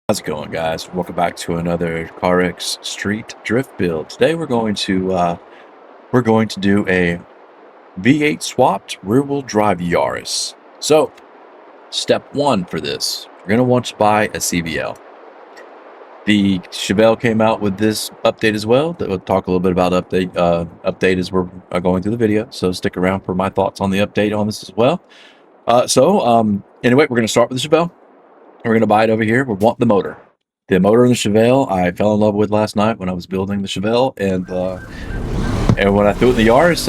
How's it going, guys? Welcome back to another CarX Street drift build. Today we're going to do a V8 swapped rear-wheel drive Yaris. So, step one for this, we're going to want to buy a CVL. The Chevelle came out with this update as well. That we'll talk a little bit about update as we're going through the video. So stick around for my thoughts on the update on this as well. Anyway, we're going to start with the Chevelle. We're going to buy it over here. We want the motor. The motor in the Chevelle I fell in love with last night when I was building the Chevelle, and when I threw it in the Yaris,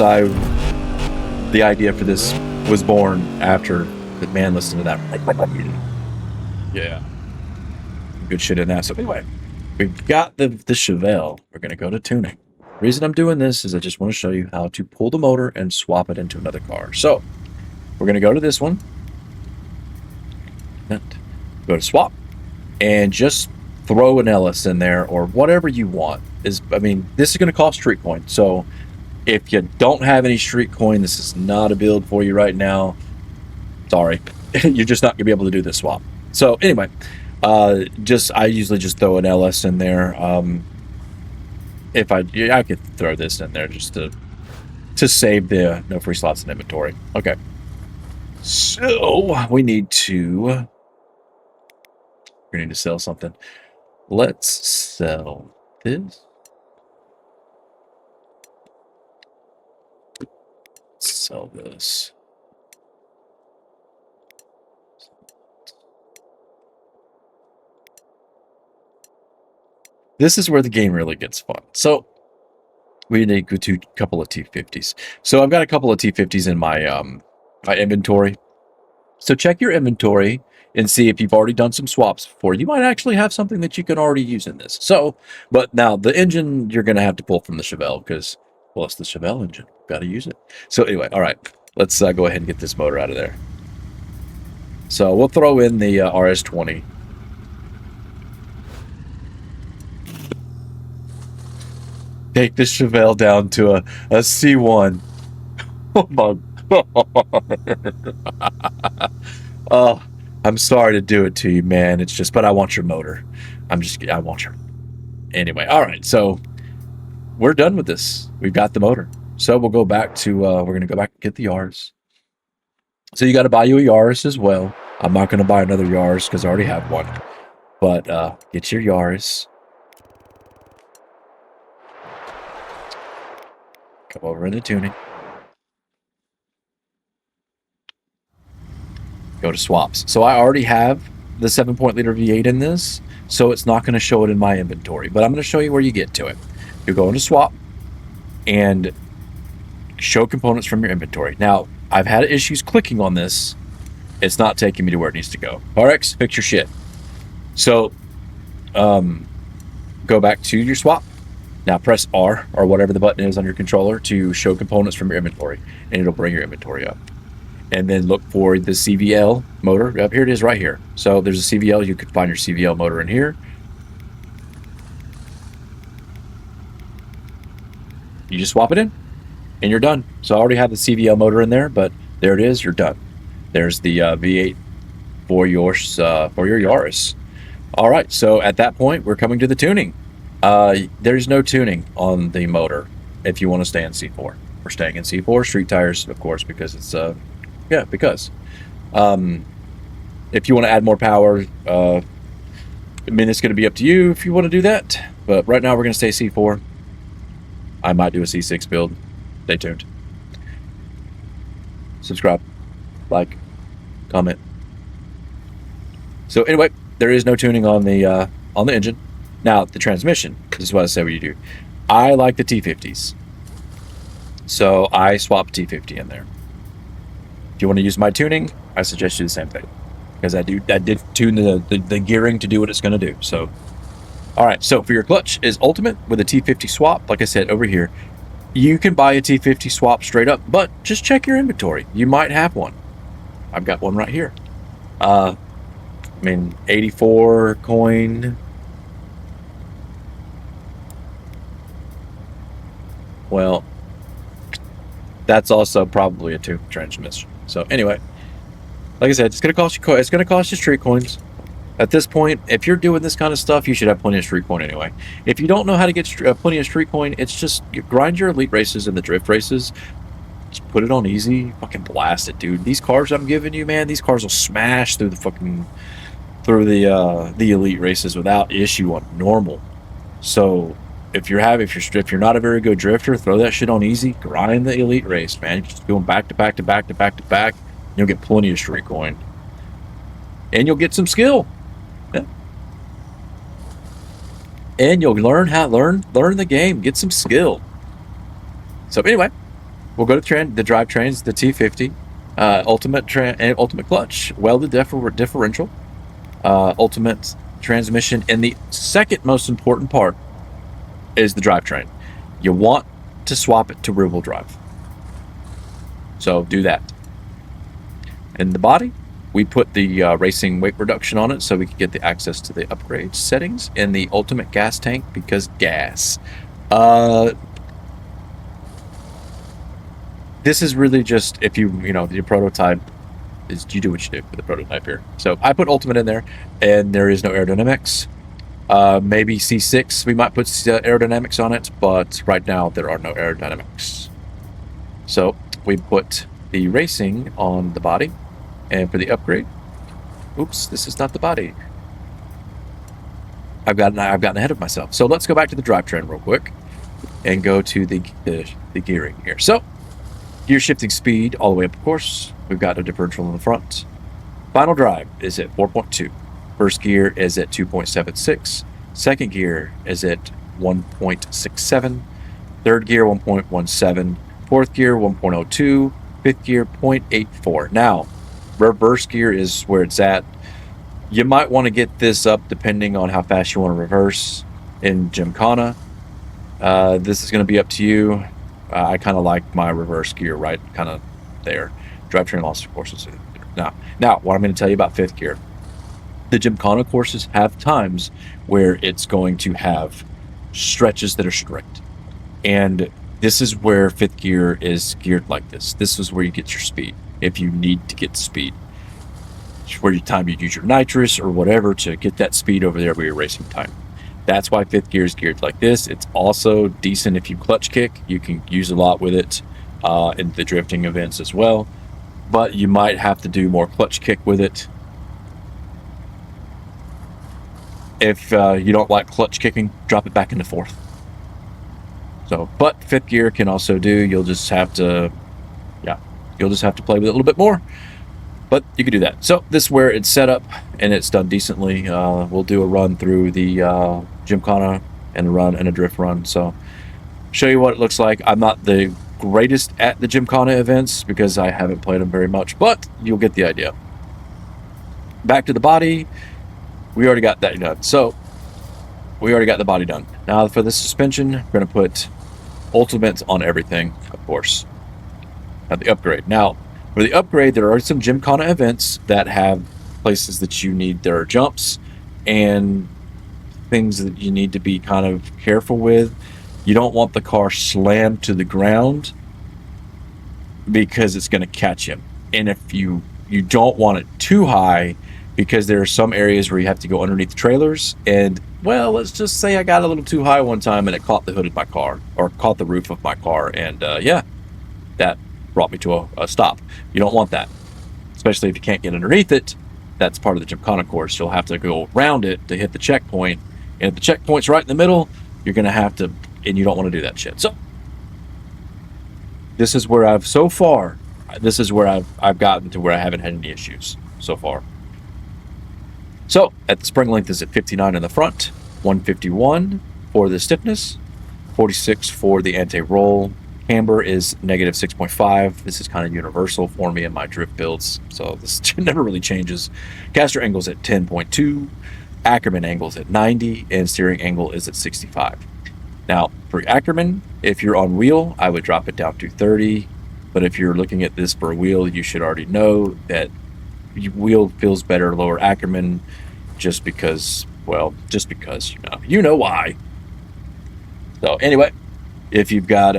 the idea for this was born after the man listened to that. Yeah, good shit in that. So anyway, we've got the Chevelle. We're going to go to tuning. The reason I'm doing this is I just want to show you how to pull the motor and swap it into another car. So we're going to go to this one. Go to swap and just throw an Ellis in there or whatever you want. This is going to cost street coin. So if you don't have any street coin, this is not a build for you right now. Sorry. You're just not going to be able to do this swap. So anyway, I usually just throw an Ellis in there. I could throw this in there just to save the no free slots in inventory. Okay. So we need to sell something. Let's sell this. Sell this. This is where the game really gets fun. So we need to go to a couple of T50s. So I've got a couple of T50s in my my inventory. So check your inventory and see if you've already done some swaps before. You might actually have something that you can already use in this. So, but now the engine you're going to have to pull from the Chevelle because, well, it's the Chevelle engine. Got to use it. So anyway, all right, let's go ahead and get this motor out of there. So we'll throw in the RS20. Take the Chevelle down to a C1. Oh my God. Oh, I'm sorry to do it to you, man. It's just, but I want your motor. I want your. Anyway, all right. So we're done with this. We've got the motor. So we'll go back to, we're going to go back and get the Yaris. So you got to buy you a Yaris as well. I'm not going to buy another Yaris because I already have one. But get your Yaris. Come over into tuning. Go to swaps. So I already have the 7.0-liter V8 in this, so it's not going to show it in my inventory. But I'm going to show you where you get to it. You go into swap and show components from your inventory. Now, I've had issues clicking on this. It's not taking me to where it needs to go. CarX, fix your shit. So go back to your swap. Now press R or whatever the button is on your controller to show components from your inventory, and it'll bring your inventory up. And then look for the CVL motor. Up here it is right here. So there's a CVL. You could find your CVL motor in here. You just swap it in and you're done. So I already have the CVL motor in there, but there it is. You're done. There's the V8 for your Yaris. All right. So at that point, we're coming to the tuning. There's no tuning on the motor if you want to stay in C4. We're staying in C4 street tires, of course, because it's yeah, because if you want to add more power, it's going to be up to you if you want to do that. But right now we're going to stay C4. I might do a C6 build. Stay tuned. Subscribe, like, comment. So anyway, there is no tuning on the engine. Now the transmission. This is what I say what you do. I like the T50s, so I swap T50 in there. If you want to use my tuning, I suggest you the same thing, because I did tune the gearing to do what it's going to do. So, all right. So for your clutch is ultimate with a T50 swap. Like I said over here, you can buy a T50 swap straight up, but just check your inventory. You might have one. I've got one right here. 84 coin. Well, that's also probably a tube transmission. So anyway, like I said, it's gonna cost you street coins. At this point, if you're doing this kind of stuff, you should have plenty of street coin anyway. If you don't know how to get plenty of street coin, it's just grind your elite races and the drift races. Just put it on easy, fucking blast it, dude. These cars I'm giving you, man, these cars will smash through the fucking the elite races without issue on normal. So if you're not a very good drifter, throw that shit on easy, grind the elite race, man. You're just going back to back to back to back to back. You'll get plenty of street coin, and you'll get some skill. Yeah. And you'll learn the game, get some skill. So anyway, we'll go to the drivetrains, the T50, ultimate clutch, welded differential, ultimate transmission, and the second most important part is the drivetrain. You want to swap it to rear-wheel drive. So do that. In the body, we put the racing weight reduction on it so we can get the access to the upgrade settings in the ultimate gas tank, because gas. This is really just, if your prototype is, you do what you do with the prototype here. So I put ultimate in there, and there is no aerodynamics. Maybe C6, we might put aerodynamics on it, but right now there are no aerodynamics. So we put the racing on the body, and for the upgrade, oops, this is not the body. I've gotten ahead of myself. So let's go back to the drivetrain real quick and go to the gearing here. So gear shifting speed all the way up, of course. We've got a differential in the front. Final drive is at 4.2. First gear is at 2.76. Second gear is at 1.67. Third gear, 1.17. Fourth gear, 1.02. Fifth gear, 0.84. Now, reverse gear is where it's at. You might want to get this up depending on how fast you want to reverse in Gymkhana. This is going to be up to you. I kind of like my reverse gear right kind of there. Drivetrain loss, of course, is there. Now, what I'm going to tell you about fifth gear. The Gymkhana courses have times where it's going to have stretches that are strict. And this is where fifth gear is geared like this. This is where you get your speed, if you need to get speed. It's where you use your nitrous or whatever to get that speed over there where you're racing time. That's why fifth gear is geared like this. It's also decent if you clutch kick. You can use a lot with it in the drifting events as well. But you might have to do more clutch kick with it. If you don't like clutch kicking, drop it back into fourth. So, but fifth gear can also do. You'll just have to play with it a little bit more. But you can do that. So this is where it's set up, and it's done decently. We'll do a run through the Gymkhana and a drift run. So show you what it looks like. I'm not the greatest at the Gymkhana events because I haven't played them very much, but you'll get the idea. Back to the body. We already got that done. So we already got the body done. Now for the suspension, we're going to put ultimates on everything, of course. Now the upgrade. Now for the upgrade, there are some Gymkhana events that have places that you need. There are jumps and things that you need to be kind of careful with. You don't want the car slammed to the ground because it's going to catch him. And if you don't want it too high, because there are some areas where you have to go underneath the trailers, and well, let's just say I got a little too high one time and it caught the hood of my car, or caught the roof of my car, and that brought me to a stop. You don't want that, especially if you can't get underneath it. That's part of the Gymkhana course. You'll have to go around it to hit the checkpoint, and if the checkpoint's right in the middle, you're going to have to, and you don't want to do that shit. So this is where I've gotten to where I haven't had any issues so far. So at the spring length is at 59 in the front, 151 for the stiffness, 46 for the anti-roll. Camber is negative 6.5. This is kind of universal for me in my drift builds, so this never really changes. Caster angle's at 10.2, Ackerman angle's at 90, and steering angle is at 65. Now for Ackerman, if you're on wheel, I would drop it down to 30, but if you're looking at this for wheel, you should already know that wheel feels better lower Ackerman, just because you know why. So anyway, if you've got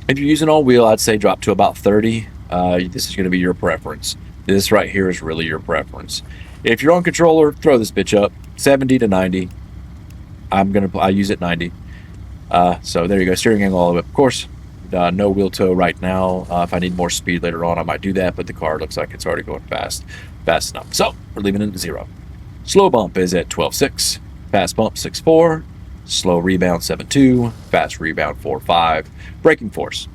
if you're using all wheel, I'd say drop to about 30. This is going to be your preference. This right here is really your preference. If you're on controller, throw this bitch up 70 to 90. I use it 90. So there you go, steering angle all of it. Of course, no wheel toe right now. If I need more speed later on, I might do that, but the car looks like it's already going fast enough. So we're leaving it at 0. Slow bump is at 12.6, fast bump 6.4, slow rebound 7.2, fast rebound 4.5. Braking force.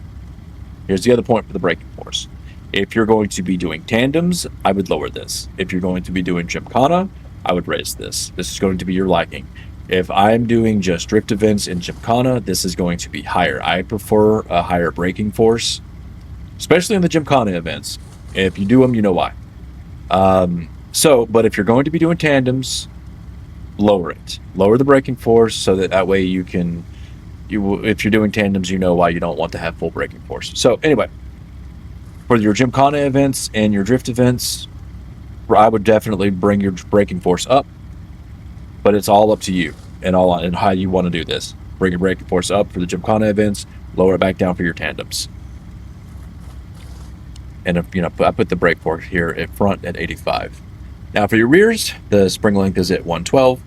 Here's the other point for the braking force. If you're going to be doing tandems, I would lower this. If you're going to be doing Gymkhana, I would raise this. This is going to be your liking. If I'm doing just drift events in Gymkhana, this is going to be higher. I prefer a higher braking force, especially in the Gymkhana events. If you do them, you know why. But if you're going to be doing tandems, lower it. Lower the braking force so that way you can, if you're doing tandems, you know why you don't want to have full braking force. So anyway, for your Gymkhana events and your drift events, I would definitely bring your braking force up, but it's all up to you and how you want to do this. Bring your braking force up for the Gymkhana events, lower it back down for your tandems. And if, I put the brake force here at front at 85. Now for your rears, the spring length is at 112,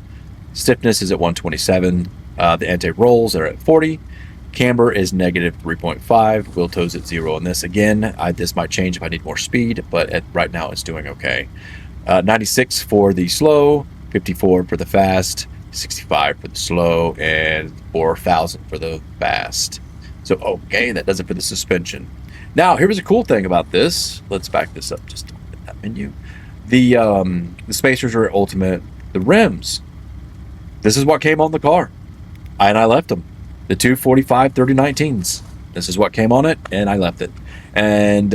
stiffness is at 127, the anti-rolls are at 40, camber is negative 3.5, wheel toes at 0 on this. Again, this might change if I need more speed, but right now it's doing okay. 96 for the slow, 54 for the fast, 65 for the slow, and 4,000 for the fast. So okay, that does it for the suspension. Now here's a cool thing about this. Let's back this up just in that menu. The spacers are ultimate. The rims, this is what came on the car, and I left them. The 245 3019s. This is what came on it, and I left it. And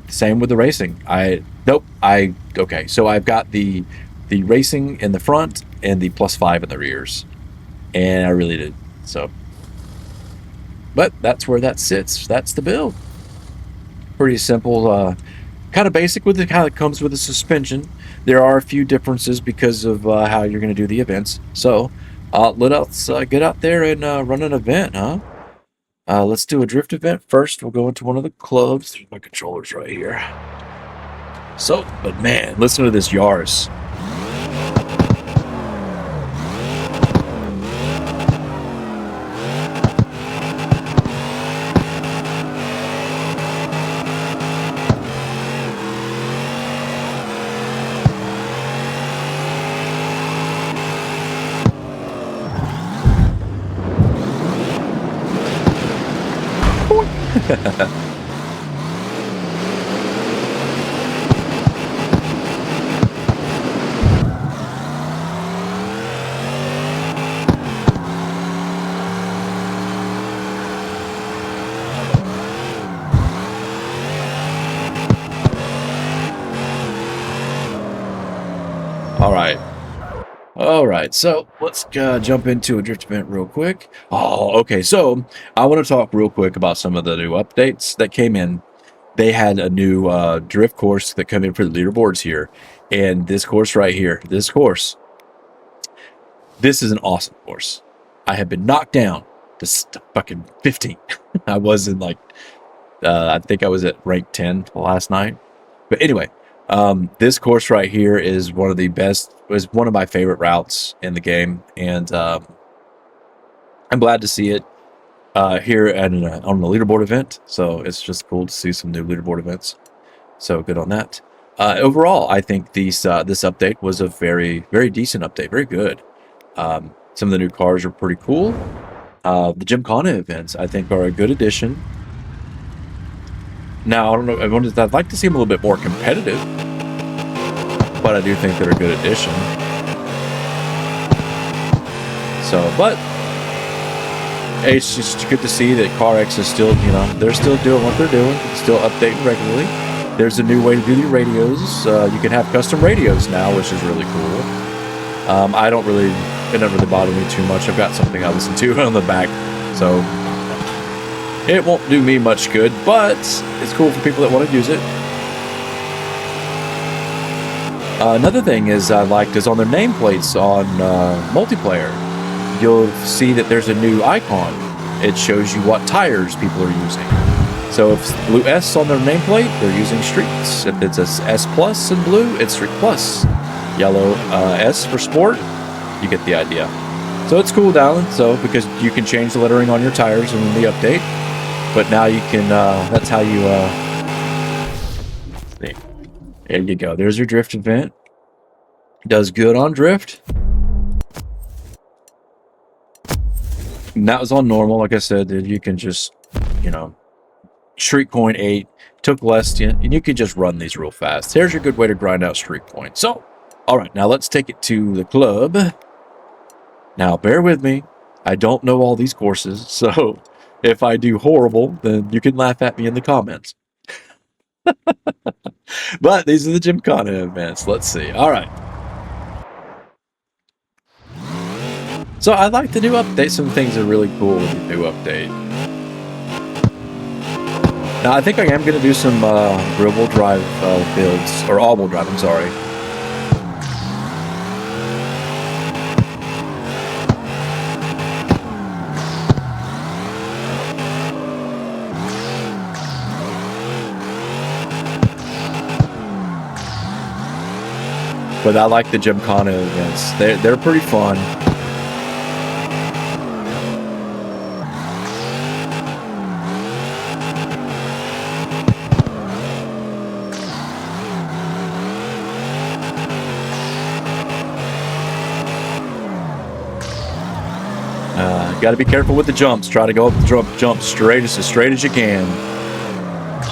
same with the racing. Okay. So I've got the racing in the front and the +5 in the rears, and I really did. So, but that's where that sits. That's the build. Pretty simple. Kind of basic with how it comes with the suspension. There are a few differences because of how you're going to do the events. So let us get out there and run an event, huh? Let's do a drift event first. We'll go into one of the clubs. There's my controllers right here. So, but man, listen to this Yaris. All right, so let's jump into a drift event real quick. Oh, okay, so I want to talk real quick about some of the new updates that came in. They had a new drift course that come in for the leaderboards here, and this course right here, this is an awesome course. I have been knocked down to fucking 15. I was in I think I was at rank 10 last night. But anyway, this course right here is one of the best, was one of my favorite routes in the game, and I'm glad to see it here on the leaderboard event. So it's just cool to see some new leaderboard events. So good on that. Overall, I think this update was a very, very decent update. Very good. Some of the new cars are pretty cool. The Gymkhana events, I think, are a good addition. Now, I don't know. I'd like to see them a little bit more competitive, but I do think they're a good addition. So, but it's just good to see that CarX is still, they're still doing what they're doing, still updating regularly. There's a new way to do the radios. You can have custom radios now, which is really cool. It doesn't really bother me too much. I've got something I listen to on the back, so it won't do me much good, but it's cool for people that want to use it. Another thing I liked is on their nameplates on multiplayer, you'll see that there's a new icon. It shows you what tires people are using. So if it's blue S on their nameplate, they're using streets. If it's a S plus in blue, it's street plus. yellow S for sport. You get the idea. So it's cool down, so because you can change the lettering on your tires in the update, but now you can, that's how you, there you go. There's your drift event. Does good on drift. And that was on normal, like I said, you can just, you know, streak point 8, took less, and you can just run these real fast. Here's your good way to grind out streak points. So, all right, now let's take it to the club. Now, bear with me. I don't know all these courses, so if I do horrible, then you can laugh at me in the comments. But these are the Gymkhana events. Let's see. All right. So I like the new update. Some things are really cool with the new update. Now, I think I am going to do some rear-wheel drive builds, or all-wheel drive, I'm sorry. But I like the Gymkhana events. They're pretty fun. Got to be careful with the jumps. Try to go up the jump straight as you can.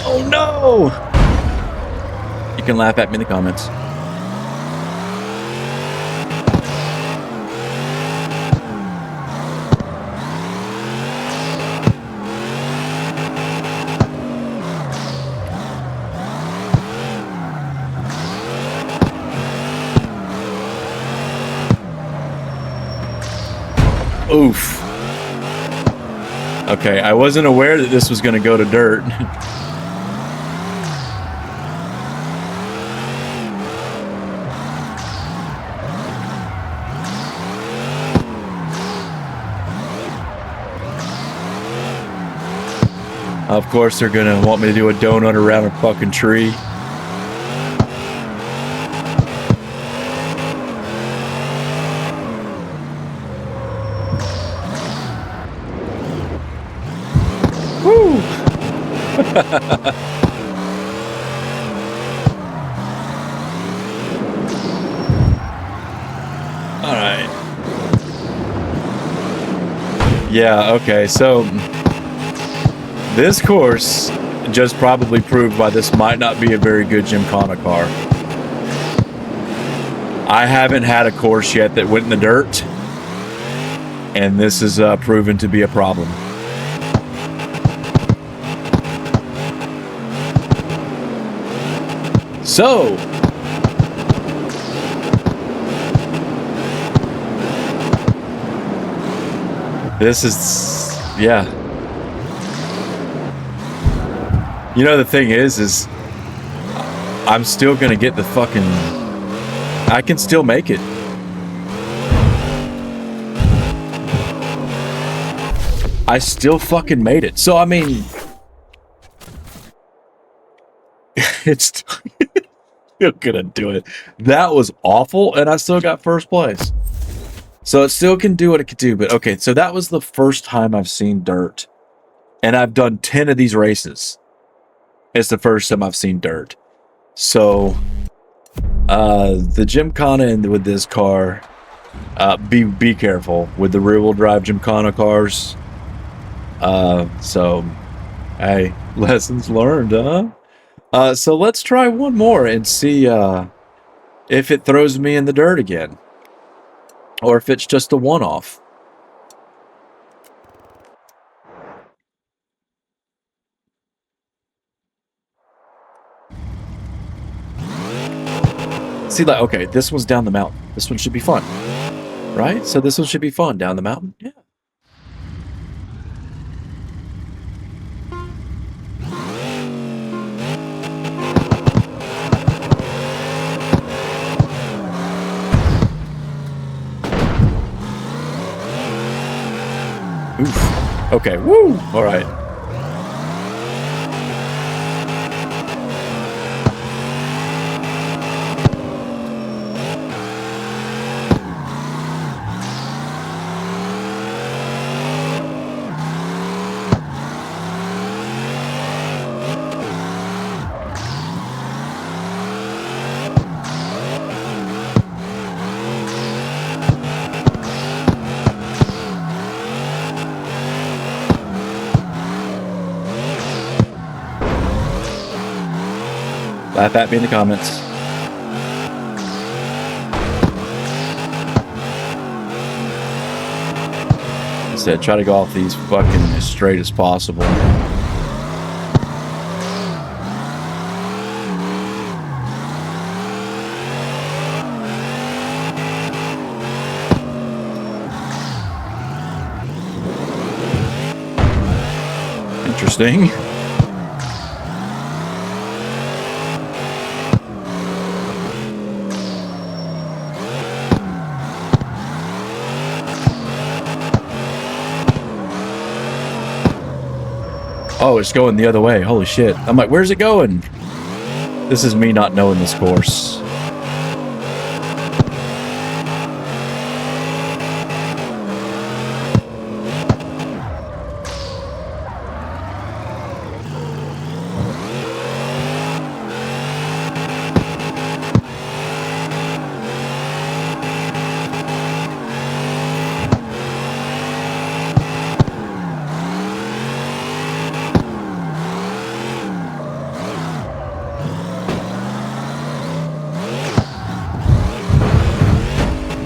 Oh no! You can laugh at me in the comments. Oof. Okay, I wasn't aware that this was going to go to dirt. Of course, they're going to want me to do a donut around a fucking tree. Woo! All right. Yeah, okay, so this course just probably proved why this might not be a very good Gymkhana car. I haven't had a course yet that went in the dirt, and this is proven to be a problem. So, this is, yeah. You know, the thing is I'm still gonna get the fucking, I can still make it. I still fucking made it. So, I mean, it's still gonna do it. That was awful, and I still got first place. So it still can do what it can do, but okay, so that was the first time I've seen dirt. And I've done 10 of these races. It's the first time I've seen dirt. So, the Gymkhana with this car, be careful with the rear-wheel drive Gymkhana cars. So, hey, lessons learned, huh? So let's try one more and see if it throws me in the dirt again. Or if it's just a one-off. See, like, okay, this one's down the mountain. This one should be fun. Right? So this one should be fun down the mountain. Yeah. Oof. Okay, woo! Alright. Laugh at me in the comments. I said, try to go off these fucking as straight as possible. Interesting. Oh, it's going the other way. Holy shit. I'm like, where's it going? This is me not knowing this course.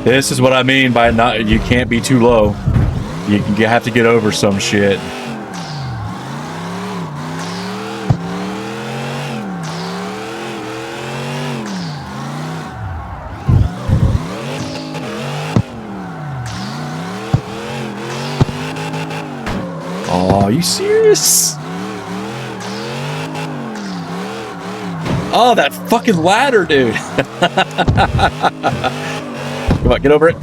This is what I mean by not, you can't be too low. You have to get over some shit. Oh, are you serious? Oh, that fucking ladder, dude. Come on, get over it.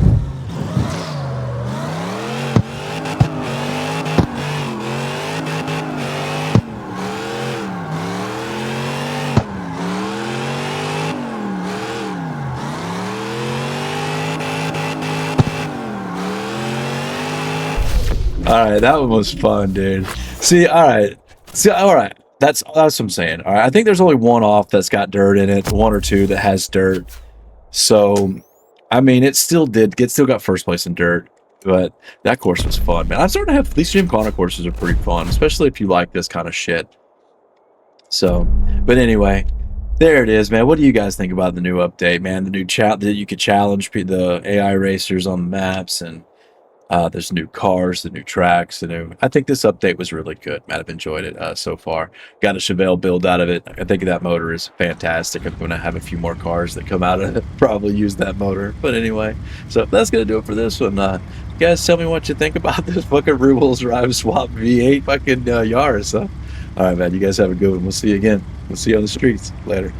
Alright, that one was fun, dude. See, alright. That's what I'm saying. Alright, I think there's only one off that's got dirt in it, one or two that has dirt. So, I mean, it still got first place in dirt, but that course was fun, man. I'm starting to have, these Gymkhana courses are pretty fun, especially if you like this kind of shit. So, but anyway, there it is, man. What do you guys think about the new update, man? The new chat that you could challenge the AI racers on the maps, and there's new cars, the new tracks, I think this update was really good, man. I've enjoyed it so far. Got a Chevelle build out of it. I think that motor is fantastic. I'm going to have a few more cars that come out of it, probably use that motor. But anyway, so that's going to do it for this one. You guys tell me what you think about this fucking rear-wheel drive swap V8 fucking Yaris, huh? All right, man. You guys have a good one. We'll see you again. We'll see you on the streets. Later.